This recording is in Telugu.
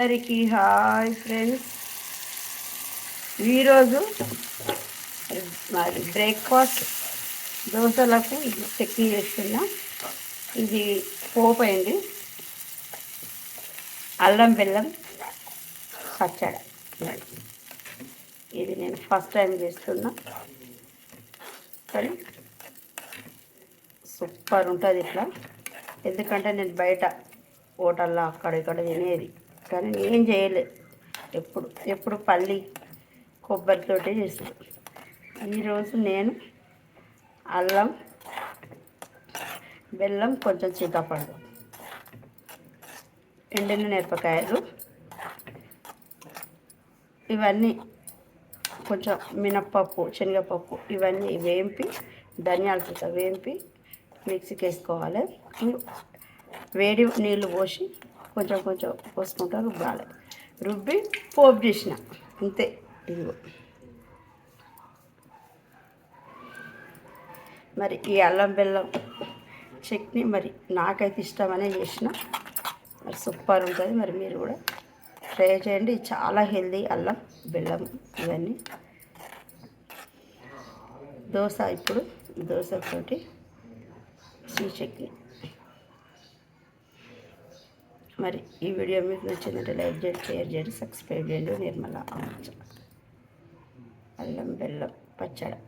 అందరికి హాయ్ ఫ్రెండ్స్. ఈరోజు మరి బ్రేక్ఫాస్ట్ దోశలకు ఇది చట్నీ చేస్తున్నా. ఇది పోపు అయింది, అల్లం బెల్లం పచ్చడి. ఇది నేను ఫస్ట్ టైం చేస్తున్నా, కానీ సూపర్ ఉంటుంది ఇట్లా. ఎందుకంటే నేను బయట హోటల్లో అక్కడ ఇక్కడ తినేది, కానీ నేను చేయలే. ఎప్పుడు పల్లి కొబ్బరితోటి చేస్తాను. ఈరోజు నేను అల్లం బెల్లం, కొంచెం చింతపండు, ఎండిన మిరపకాయలు, ఇవన్నీ కొంచెం మినప్పప్పు, శనగపప్పు ఇవన్నీ వేంపి, ధనియాల పూత వేంపి మిక్సీకి వేసుకోవాలి. వేడి నీళ్ళు పోసి కొంచెం కొంచెం పోసుకుంటా రుబ్బాలి. రుబ్బి పోపు చేసిన అంతే. ఇదిగో మరి ఈ అల్లం బెల్లం చట్నీ మరి నాకైతే ఇష్టమనే చేసిన. మరి సూపర్ ఉంటుంది. మరి మీరు కూడా ట్రై చేయండి. చాలా హెల్దీ అల్లం బెల్లం ఇవన్నీ. దోశ, ఇప్పుడు దోశతోటి ఈ చట్నీ. మరి ఈ వీడియో మీకు నచ్చిందంటే లైక్ చేయండి, షేర్ చేయండి, సబ్స్క్రైబ్ చేయండి. నిర్మల అల్లం బెల్లం పచ్చడి.